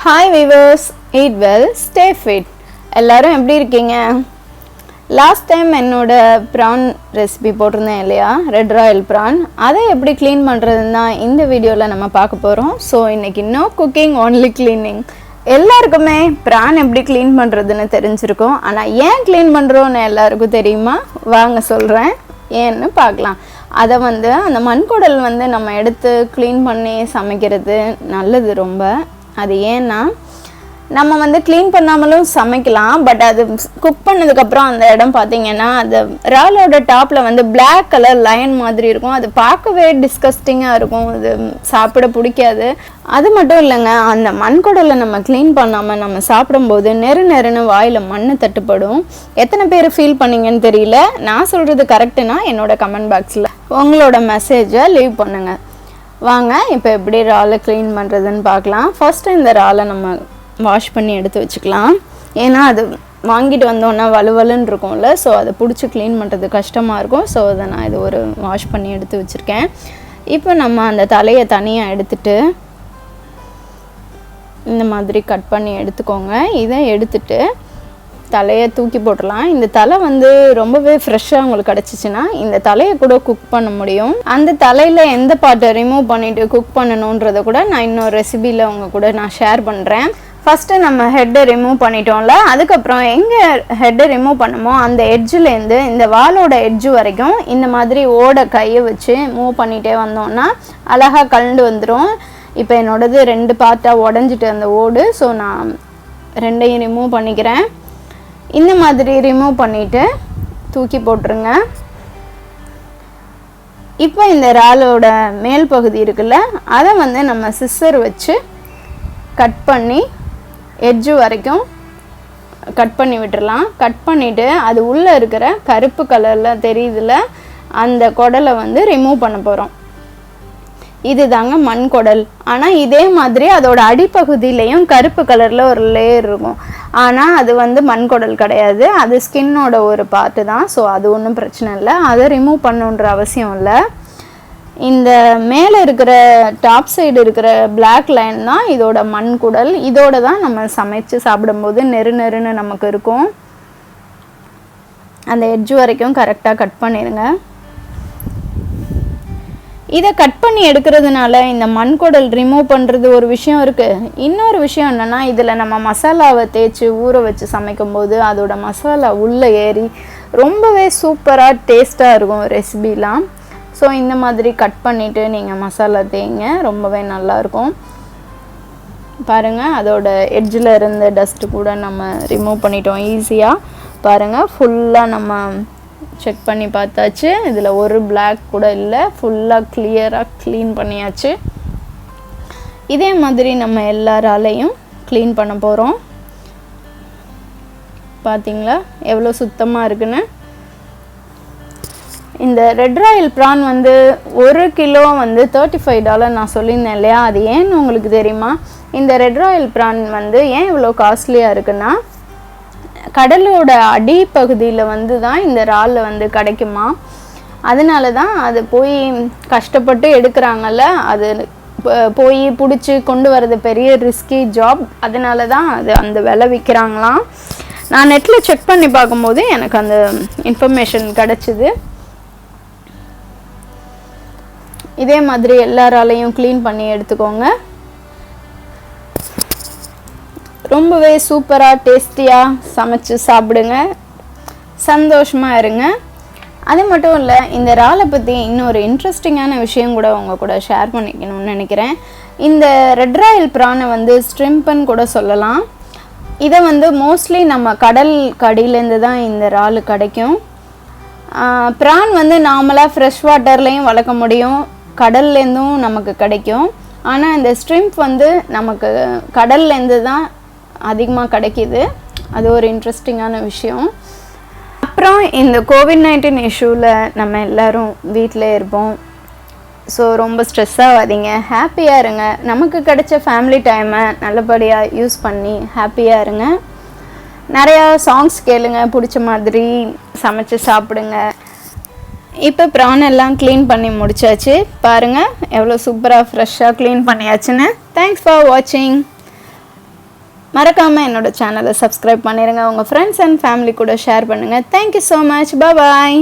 Hi viewers, eat well, stay fit. எல்லாரும் எப்படி இருக்கீங்க? லாஸ்ட் டைம் என்னோட prawn ரெசிபி போட்டிருந்தேன் இல்லையா, ரெட் ராயல் prawn. அதை எப்படி க்ளீன் பண்ணுறதுன்னா இந்த வீடியோவில் நம்ம பார்க்க போகிறோம். ஸோ இன்றைக்கி நோ குக்கிங் ஒன்லி க்ளீனிங். எல்லாருக்குமே prawn எப்படி க்ளீன் பண்ணுறதுன்னு தெரிஞ்சிருக்கும். ஆனால் ஏன் க்ளீன் பண்ணுறோன்னு எல்லாருக்கும் தெரியுமா? வாங்க சொல்கிறேன், ஏன்னு பார்க்கலாம். அதை அந்த மண்குடல் நம்ம எடுத்து க்ளீன் பண்ணி சமைக்கிறது நல்லது ரொம்ப. அது ஏன்னா நம்ம க்ளீன் பண்ணாமலும் சமைக்கலாம். பட் அது குக் பண்ணதுக்கப்புறம் அந்த இடம் பார்த்திங்கன்னா அந்த இறாலோட டாப்பில் பிளாக் கலர் லைன் மாதிரி இருக்கும். அது பார்க்கவே டிஸ்கஸ்டிங்காக இருக்கும், அது சாப்பிட பிடிக்காது. அது மட்டும் இல்லைங்க, அந்த மண்குடலை நம்ம க்ளீன் பண்ணாமல் நம்ம சாப்பிடும்போது நெருன்னு வாயில் மண் தட்டுப்படும். எத்தனை பேர் ஃபீல் பண்ணிங்கன்னு தெரியல. நான் சொல்கிறது கரெக்டுனா என்னோட கமெண்ட் பாக்ஸில் உங்களோட மெசேஜை லீவ் பண்ணுங்கள். வாங்க இப்போ எப்படி இறாலை க்ளீன் பண்ணுறதுன்னு பார்க்கலாம். ஃபஸ்ட்டு இந்த இறாலை நம்ம வாஷ் பண்ணி எடுத்து வச்சுக்கலாம். ஏன்னா அது வாங்கிட்டு வந்தோன்னா வலுவலுன்னு இருக்கும்ல, ஸோ அதை பிடிச்சி க்ளீன் பண்ணுறது கஷ்டமாக இருக்கும். ஸோ அதை நான் இது ஒரு வாஷ் பண்ணி எடுத்து வச்சுருக்கேன். இப்போ நம்ம அந்த தலையை தனியாக எடுத்துட்டு இந்த மாதிரி கட் பண்ணி எடுத்துக்கோங்க. இதை எடுத்துட்டு தலையை தூக்கி போட்டுடலாம். இந்த தலை ரொம்பவே ஃப்ரெஷ்ஷாக உங்களுக்கு கிடச்சிச்சின்னா இந்த தலையை கூட குக் பண்ண முடியும். அந்த தலையில் எந்த பார்ட்டை ரிமூவ் பண்ணிவிட்டு குக் பண்ணணுன்றதை கூட நான் இன்னொரு ரெசிபியில் உங்கள் கூட நான் ஷேர் பண்ணுறேன். ஃபஸ்ட்டு நம்ம ஹெட்டை ரிமூவ் பண்ணிட்டோம்ல, அதுக்கப்புறம் எங்கே ஹெட்டை ரிமூவ் பண்ணமோ அந்த எட்ஜுலேருந்து இந்த வாலோட எட்ஜு வரைக்கும் இந்த மாதிரி ஓட கையை வச்சு மூவ் பண்ணிகிட்டே வந்தோம்னா அழகாக கலண்டு வந்துடும். இப்போ என்னோடது 2 பார்ட்டாக உடஞ்சிட்டு அந்த ஓடு. ஸோ நான் 2ஐயும் ரிமூவ் பண்ணிக்கிறேன். இந்த மாதிரி ரிமூவ் பண்ணிவிட்டு தூக்கி போட்டுருங்க. இப்போ இந்த இறாலோட மேல் பகுதி இருக்குல்ல, அதை நம்ம சிஸ்ஸர் வச்சு கட் பண்ணி எட்ஜு வரைக்கும் கட் பண்ணி விட்டுடலாம். கட் பண்ணிவிட்டு அது உள்ளே இருக்கிற கருப்பு கலரில் தெரியுதுல, அந்த குடலை ரிமூவ் பண்ண போகிறோம். இது தாங்க மண் குடல். ஆனால் இதே மாதிரி அதோட அடிப்பகுதியிலையும் கருப்பு கலரில் ஒரு லேயர் இருக்கும். ஆனால் அது மண்குடல் கிடையாது, அது ஸ்கின்னோட ஒரு பார்ட்டு தான். ஸோ அது ஒன்றும் பிரச்சனை இல்லை, அதை ரிமூவ் பண்ணுன்ற அவசியம் இல்லை. இந்த மேலே இருக்கிற டாப் சைடு இருக்கிற பிளாக் லைன் தான் இதோட மண்குடல். இதோட தான் நம்ம சமைச்சு சாப்பிடும்போது நெருன்னு நமக்கு இருக்கும். அந்த எட்ஜு வரைக்கும் கரெக்டாக கட் பண்ணிடுங்க. இதை கட் பண்ணி எடுக்கிறதுனால இந்த மண்குடல் ரிமூவ் பண்ணுறது ஒரு விஷயம் இருக்குது. இன்னொரு விஷயம் என்னென்னா, இதில் நம்ம மசாலாவை தேய்ச்சி ஊற வச்சு சமைக்கும்போது அதோட மசாலா உள்ளே ஏறி ரொம்பவே சூப்பராக டேஸ்ட்டாக இருக்கும் ரெசிபிலாம். ஸோ இந்த மாதிரி கட் பண்ணிவிட்டு நீங்கள் மசாலா தேய்ங்க, ரொம்பவே நல்லாயிருக்கும். பாருங்கள், அதோட எட்ஜில் இருந்த டஸ்ட்டு கூட நம்ம ரிமூவ் பண்ணிட்டோம் ஈஸியாக. பாருங்கள், ஃபுல்லாக நம்ம செக் பண்ணி பார்த்தாச்சு. இதில் ஒரு பிளாக் கூட இல்லை, ஃபுல்லாக கிளியராக க்ளீன் பண்ணியாச்சு. இதே மாதிரி நம்ம எல்லாராலையும் க்ளீன் பண்ண போகிறோம். பார்த்தீங்களா எவ்வளோ சுத்தமாக இருக்குன்னு. இந்த ரெட் ராயல் ப்ரான் 1 கிலோ $35 நான் சொல்லியிருந்தேன் இல்லையா, அது ஏன்னு உங்களுக்கு தெரியுமா? இந்த ரெட் ராயல் ப்ரான் ஏன் இவ்வளோ காஸ்ட்லியாக இருக்குன்னா, கடலோட அடிப்பகுதியில் தான் இந்த இறால் கிடைக்குமா. அதனால தான் அது போய் கஷ்டப்பட்டு எடுக்கிறாங்கல்ல, அது போய் பிடிச்சி கொண்டு வரது பெரிய ரிஸ்கி ஜாப். அதனால தான் அது அந்த விலை விற்கிறாங்களாம். நான் நெட்டில் செக் பண்ணி பார்க்கும்போது எனக்கு அந்த இன்ஃபர்மேஷன் கிடச்சிது. இதே மாதிரி எல்லாராலையும் க்ளீன் பண்ணி எடுத்துக்கோங்க. ரொம்பவே சூப்பராக டேஸ்டியாக சமைச்சு சாப்பிடுங்க, சந்தோஷமாக இருங்க. அது மட்டும் இல்லை, இந்த இறாலை பற்றி இன்னொரு இன்ட்ரெஸ்டிங்கான விஷயம் கூட உங்கள் கூட ஷேர் பண்ணிக்கணும்னு நினைக்கிறேன். இந்த ரெட் ராயல் ப்ரானை ஸ்ட்ரிம்பன்னு கூட சொல்லலாம். இதை மோஸ்ட்லி நம்ம கடல் கடியிலேருந்து தான் இந்த இறால் கிடைக்கும். ப்ரான் நார்மலாக ஃப்ரெஷ் வாட்டர்லேயும் வளர்க்க முடியும், கடல்லேருந்தும் நமக்கு கிடைக்கும். ஆனால் இந்த ஸ்ட்ரிம்ப் நமக்கு கடல்லேருந்து தான் அதிகமாக கிடைக்கிது. அது ஒரு இன்ட்ரெஸ்டிங்கான விஷயம். அப்புறம் இந்த கோவிட்-19 இஷ்யூவில் நம்ம எல்லோரும் வீட்டிலே இருப்போம். ஸோ ரொம்ப ஸ்ட்ரெஸ் ஆகாதீங்க, ஹாப்பியாக இருங்க. நமக்கு கிடைச்ச ஃபேமிலி டைமை நல்லபடியாக யூஸ் பண்ணி ஹாப்பியாக இருங்க. நிறையா சாங்ஸ் கேளுங்க, பிடிச்ச மாதிரி சமைச்சு சாப்பிடுங்க. இப்போ ப்ரான் எல்லாம் க்ளீன் பண்ணி முடிச்சாச்சு. பாருங்கள் எவ்வளோ சூப்பராக ஃப்ரெஷ்ஷாக க்ளீன் பண்ணியாச்சுன்னு. தேங்க்ஸ் ஃபார் வாட்சிங். மறக்காமல் என்னோட சேனலை சப்ஸ்கிரைப் பண்ணிடுங்க. உங்கள் ஃப்ரெண்ட்ஸ் அண்ட் ஃபேமிலி கூட ஷேர் பண்ணுங்கள். Thank you so much. பாய்.